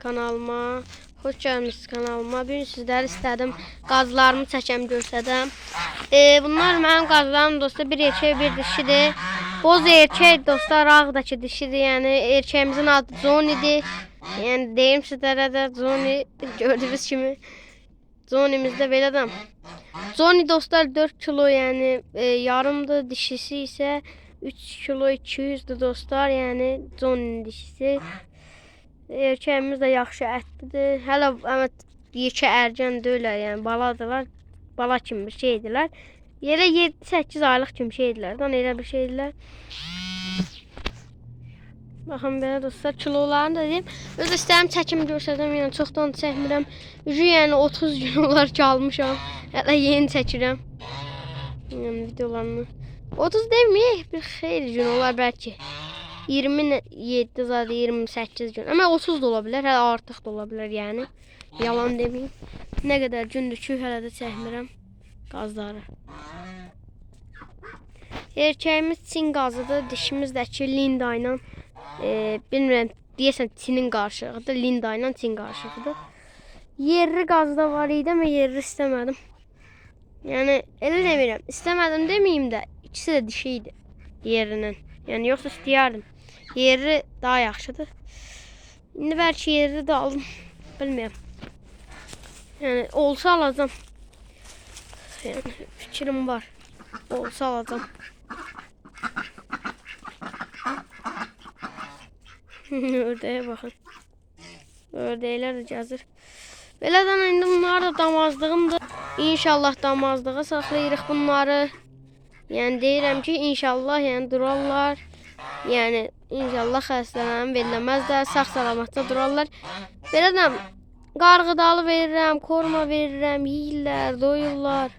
kanalıma. Hoş gəlmişsiniz kanalıma. Bugün sizlərə istədim qazlarımı çəkəm, göstərəm. Bunlar mənim qazlarım dostlar, bir erkək, bir dişidir. Boz erkək dostlar, ağdakı dişidir. Yəni erkəyimizin adı Zonidir. Yəni deyim sizlərə də Zoni, gördüyünüz kimi Zonimizdə belədir. Zoni dostlar 4 kilo, yəni yarımdır. Dişisi isə 3 kilo 200'dür dostlar. Yəni Zoninin dişisi. Erkəyimiz də yaxşı ətlidir. Hələ yekə ərgən deyirlər, yəni baladılar. Bala kimi bir şeydirlər. Yerə 7-8 aylıq kimi şeydirlər. Elə bir şeydirlər. Baxın belə dostlar, kilolarını da deyim. Öz istəyim çəkim göstərəm, yəni çoxdan çəkmirəm. Yəni 30 gün olar ki almışam. Hələ yeni çəkirəm. Yəni videolarını. 30 deməyək, bir xeyli gün olar bəlkə. 27 zaten 28 gün. Ama 30 da olabilir, hələ artıq da olabilir yəni. Yalan demeyeyim. Nə qədər gündür ki, hələ də çəkmirəm qazları. Erkəyimiz Çin qazıdır, dişimiz də ki Linda ilə bilmirəm, deyəsən Çinin qarşılığıdır. Linda ilə Çin qarşılığıdır. Yerli qazı da var idi, amma yerli istəmədim. Yəni elə demirəm, istəmədim deməyim də, ikisi də dişi idi yerinin. Yəni yoxsa istəyərdim. Yeri daha yaxşıdır. İndi bəlkə yeri də alım. Bilmirəm. Yəni olsa alacağam. Yəni fikrim var. Olsa alacağam. Ördəyə baxın. Ördəklər də gəzir. Belədən indi bunlar da damazlığımdır. İnşallah damazlığa saxlayırıq bunları. Yəni deyirəm ki, inşallah yəni durarlar. Yəni inşallah xəstələnəm, veriləməzlər, sağ-salamatda durarlar. Belədən qarğıdalı verirəm, korma verirəm, yeyirlər, doyurlar.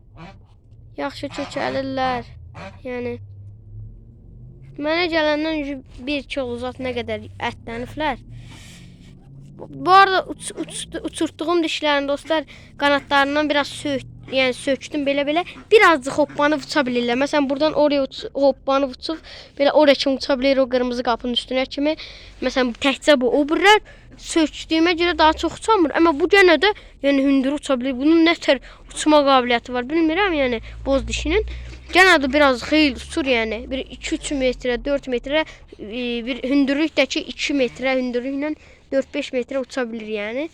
Yaxşı kökəlirlər. Yəni mənə gələndən 1 kilo zat nə qədər ətləniblər. Bu arada uçurtduğum dişlərini dostlar qanatlarından biraz söktüm belə birazcık hoppanıb uça bilirlər. Məsələn buradan oraya hoppanıb uçub belə oraya kimi uça bilir, o qırmızı qapının üstünə kimi. Məsələn təkcə bu, o birlər söktüyümə görə daha çox uçamır. Amma bu yenə də yəni hündür uça bilir. Bunun nə tər uçma qabiliyyəti var bilmirəm, yəni boz dişinin. Yenə də biraz xeyli uçur, yəni bir 2-3 metrə, 4 metrə bir hündürlükdəki 2 metrə hündürlüklə 4-5 metrə uça bilir yəni.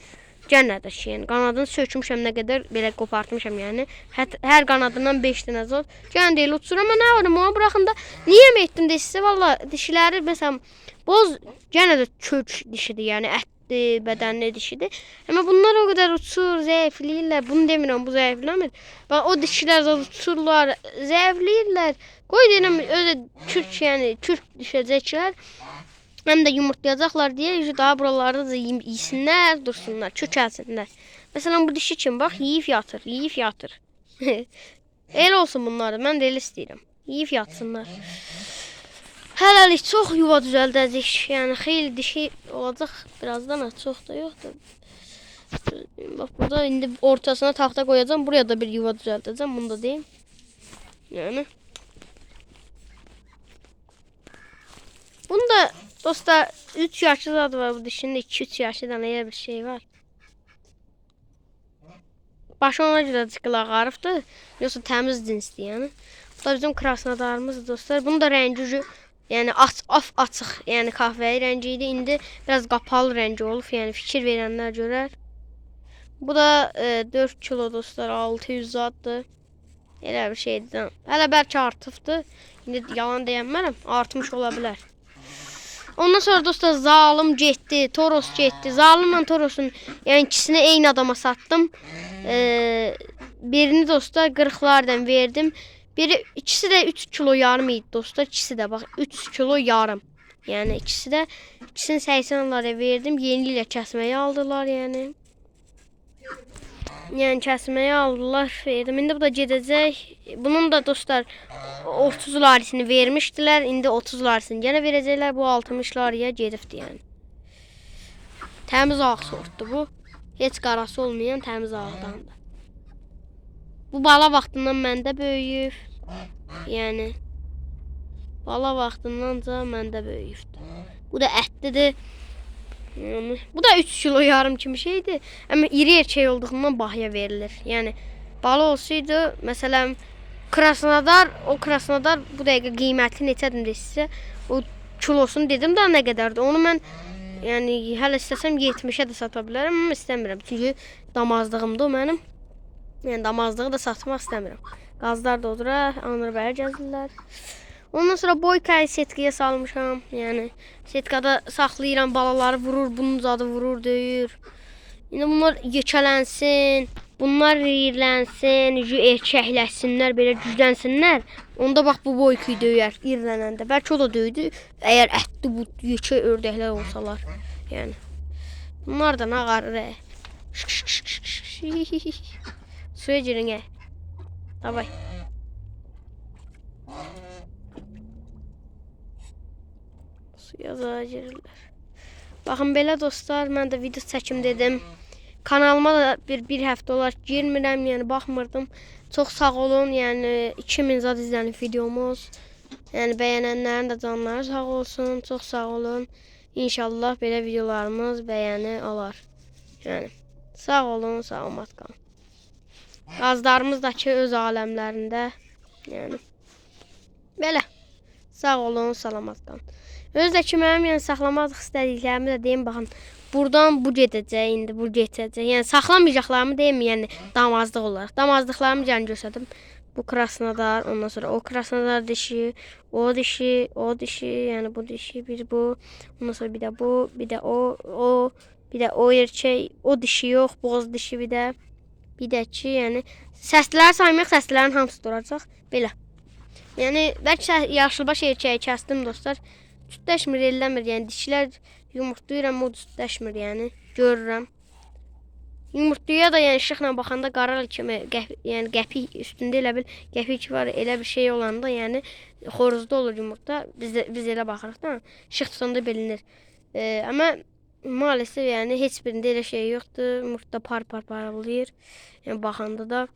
Yenə də yəni qanadını sökmüşəm, nə qədər belə qopartmışam yəni. Hər qanadından 5 dənə zot. Yenə deyil uçur, amma nə var, onu buraxın da niyə etdim desə, valla dişləri məsələn boz yenə də kök dişidir, yəni ətli, bədənli dişidir. Amma bunlar o qədər uçur, zəifləyirlər. Bunu demirəm, bu zəifləmir. Bax o dişilər də uçurlar, zəifləyirlər. Qoy deyirəm özü kürk, yəni kürk düşəcəklər. Hem de yumurtlayacaklar diye daha buralarda da yesinler, dursunlar, çökelsinler. Mesela bu dişi için bak, yiyip yatır, yiyip yatır. El olsun bunlar, ben de el istəyirəm. Yiyip yatsınlar. Hələlik çox yuva düzəldəcək. Yəni xeyli dişi olacaq birazdan, çox da yoxdur. Bak burada indi ortasına taxta koyacağım, buraya da bir yuva düzəldəcəm, bunu da deyim. Yəni bunu da dostlar 3 yaşlı zadı var bu dişinin, 2-3 yaşlıdan elə bir şey var. Başı ona görə çıxıl ağarıbdır. Yoxsa təmiz cinsdir yəni. Bu da bizim krasnodarımızdır dostlar. Bunun da rəngi yəni açıq, yəni kahvəyi rəngi idi. İndi biraz qapalı rəngi olub, yəni fikir verənlər görər. Bu da 4 kilo dostlar, 600 zaddır. Elə bir şeydir. Hələ bəlkə artıbdır. İndi yalan deyəmmərəm, artmış ola bilər. Ondan sonra dostlar Zalım getdi, Toros getdi. Zalımla Toros'un yəni ikisini eyni adama sattım. Birini dostlar 40'lardan verdim. İkisi de 3 kilo yarım idi dostlar. İkisi de bak 3 kilo yarım. Yəni ikisini 80'lara verdim. Yeni ilə kəsməyi aldılar yəni. Yəni kəsməyi aldılar, verdim. İndi bu da gedəcək. Bunun da dostlar 30 larisini vermişdilər. İndi 30 larisini yenə verəcəklər. Bu 60 lariyə gedibdi yəni. Təmiz ağ sortdur bu. Heç qarası olmayan təmiz ağdandır. Bu bala vaxtından məndə böyüyüb. Yəni bala vaxtındanca məndə böyüyübdür. Bu da ətlidir. Yani, bu da 3 kilo yarım kimi şeydi. Ama iri erkek olduğundan bahaya verilir. Yani balı olsaydı mesela Krasnodar, o Krasnodar bu dəqiqə qiyməti neçədir sizə? O kilosunu dedim də nə qədərdir. Onu mən yəni hələ istəsəm 70-ə də sata bilərəm, amma istəmirəm. Çünki damazlığımdır o mənim. Yəni damazlığı da satmaq istəmirəm. Qazlar da odura, anır bəyə gəzirlər. Ondan sonra boykayı setkaya salmışam. Yəni setkada saxlayıram, balaları vurur, bunun zadı vurur, döyür. İndi bunlar yekələnsin, bunlar irlənsin, erkəkləşsinlər, belə güclənsinlər. Onda bax bu boykuyu döyər irlənəndə. Bəlkə o da döydü, əgər ətli bu yekə ördəklər olsalar. Yəni bunlar da nağarır. Suya girin. Davay. Suya girirlər. Baxın belə dostlar, mən də video çəkim dedim. Kanalıma da bir həftə olar girmirəm, yəni baxmırdım. Çox sağ olun, yəni 2000 zad izlənib videomuz. Yəni bəyənənlərin də canları sağ olsun, çox sağ olun. İnşallah belə videolarımız bəyəni alar. Yəni sağ olun, salamat qalın. Qazlarımız da ki öz aləmlərində. Yəni belə. Sağ olun, salamat qalın. Özdəki mənim yəni saxlamaq istədiklərimi də deyim, baxın. Buradan bu gedəcək, indi bu gedəcək. Yəni saxlamayacaqlarımı deyim, yəni damazlıq olaraq. Damazlıqlarımı yəni göstərdim. Bu Krasnodar, ondan sonra o Krasnodar dişi, o dişi, o dişi, yəni bu dişi, bir bu. Ondan sonra bir də bu, bir də o, bir də o erkək, o dişi yox, boğaz dişi bir də. Bir də ki, yəni səsləri saymaq, səslərin hamısı duracaq. Belə. Yəni bəlkə yaşlıbaş erkəyi kəsdim dostlar. Cütləşmir, eləmir, yəni dişilər yumurtlayıram, o cütləşmir, yəni görürəm. Yumurtluya da yəni işıqla baxanda qarar kimi, yəni qəpik üstündə elə bil qəpik var, elə bir şey olanda, yəni xoruzda olur yumurta. Biz elə baxırıq da, işıq tutanda bilinir. Amma maalesef yəni heç birində elə şey yoxdur. Yumurta parlayır. Yəni baxanda da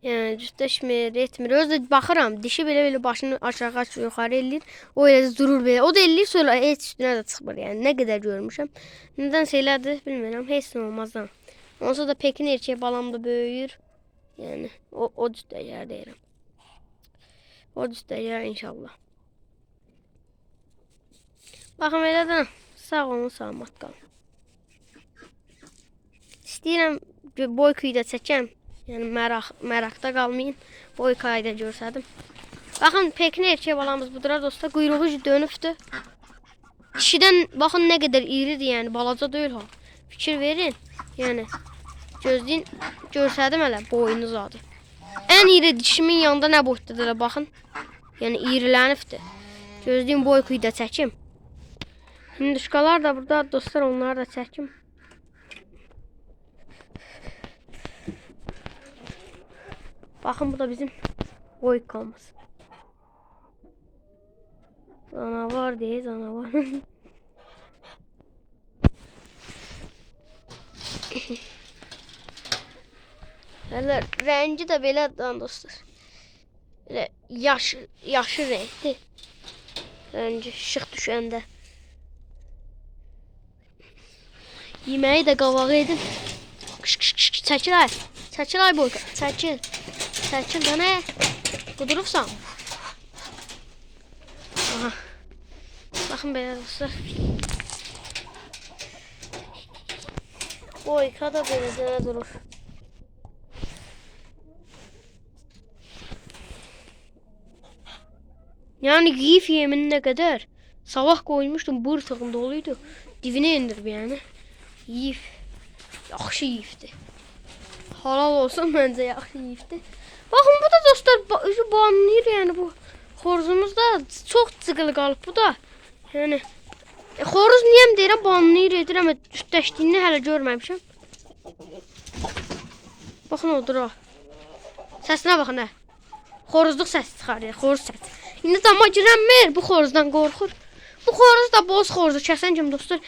yəni cütləşmir, etmir. Özdə baxıram, dişi belə başını aşağı yuxarı eləyir. O elə durur belə. O da eləyir, sonra heç üstünə də çıxmır. Yəni nə qədər görmüşəm. Nədənsə elədir, bilmirəm. Heç nə olmaz da. Onsa da Pekin erkək balam da böyüyür. Yəni o cütdəyər deyirəm. O cütdəyər inşallah. Baxın elə də sağ olun, salamat qalın. İstəyirəm boykuyu da çəkəm. Yəni məraqda qalmayın. Boykayı da görsədim. Baxın Pekin erkək balamız budur dostlar. Quyruğu dönübdür. Dişidən baxın nə qədər iridir, yəni balaca deyil ha. Fikir verin. Yəni gözləyin, görsədim hələ boynu zadı. Ən iri dişimin yanında nə boydadır baxın. Yəni irilənibdir. Gözləyin boykuyu da çəkim. Hinduşkalar da burada dostlar, onları da çəkim. Baxın bu da bizim boykamız. Canavar deyə canavar. Hələ rəngi də belədir dostlar. Elə yaşı rəngdir. Rəngi işıq düşəndə. Yeməyi də qavağı edin. Çəkil ay. Çəkil ay boyka. Çəkil. Çəkil də nə? Qudurubsan. Aha. Baxın belə dostlar. Boyka da belə durur. Yəni yiyif yemin nə qədər? Sabah qoymuşdum, bırtığım doluydu. Divinə indirib yəni. Yiyif. Yaxşı yiyifdir. Halal olsun, məncə yaxşı yiyifdir. Baxın bu da dostlar banlayır, yəni bu xoruzumuz da çox cıqılı qalıb bu da. Yəni xoruz niyəm deyirəm, banlayır edir, amma cütləşdiyini hələ görməmişəm. Baxın odur o. Səsinə baxın hə. Xoruzluq səsi çıxarır, xoruz səsi. İndi dama girənmir, bu xoruzdan qorxur. Bu xoruz da boz xoruzu kəsən kimi dostlar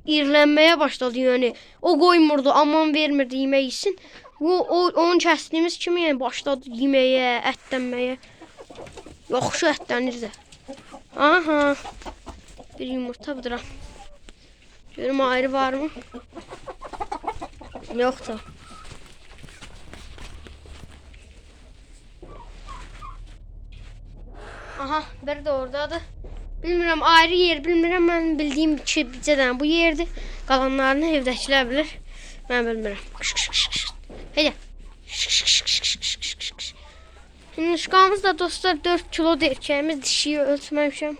irlənməyə başladı, yəni. O qoymurdu, aman vermirdi yemək yesin. Onu kəsdiyimiz kimi yəni başladı yeməyə, ətlənməyə. Yaxşı ətlənir də. Aha. Bir yumurta budur. Görüm ayrı var mı? Yok da. Aha, bir de oradadır. Bilmirəm, ayrı yer, bilmirəm, mən bildiyim ki, bircədən bu yerdir. Qalanlarını evdəkilər bilir. Mən bilmirəm. Hadi. Şimdi şukamız da dostlar 4 kilo erkeğimiz dişiyi ölçmemişim.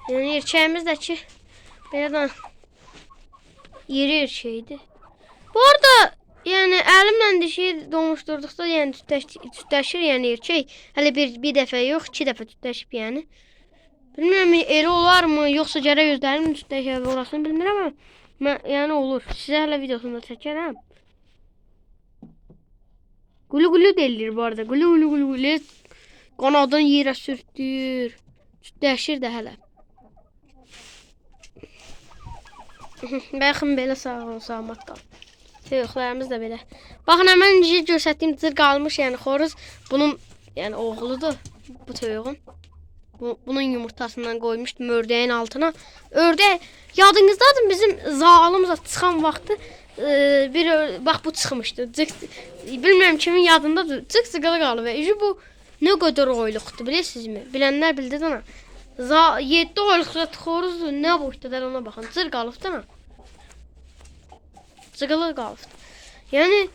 Yani erkeğimiz de ki belə iri erkeğiydi. Bu arada yani elimle dişiyi domuşturduqda yani tütləşir yani erkek. Hələ bir dəfə yox, 2 dəfə tütləşib yani. Bilmirəm elə olar mı, yoxsa gərək özlərim tütləşə orasını bilmirəm amma yəni olur. Sizə hələ videosunu çəkərəm. Gulu gulu deyilir bu arada. Gulu gulu gulu gulu. Qanadını yerə sürtdür. Tütləşir də hələ. Baxın belə sağ-salamat qal. Toyuqlarımız da belə. Baxın həmən necə göstərdiyim cır qalmış, yəni xoruz bunun yəni oğludur bu toyuğun. Bunun yumurtasından koymuştum ördeğin altına. Ördek yadınızdadır bizim zalımıza çıxan vaxtı bak bu çıxmışdı. Bilmiyorum kimin yadındadır. Cıq-cıqılı qalıb və bu nə qədər oyluqdur bilirsinizmi? Bilənlər bildi dana. 7 oyluqda xoruzdur. Nə boydadır ona baxın. Cır qalıbdı. Cıqılı qalıbdı. Yəni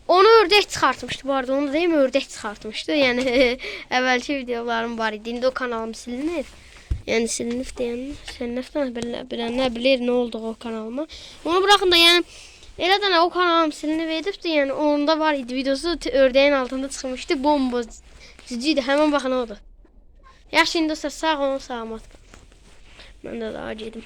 onu ördek çıkartmıştı bu arada, onu değil mi, ördek çıkartmıştı yani evvelki videolarım var idi, indi o kanalım silinir yani silinif yani siliniften bilenler bilir ne oldu o kanalıma, onu bırakın da yani elə də o kanalım silinib edibdi yani onda var idi videosu, ördeğin altında çıxmıştı, bomba ciciydi, hemen bakın odur. Yaxşı indi dostlar, sağ olun, salamat qalın. Mən də daha gedim.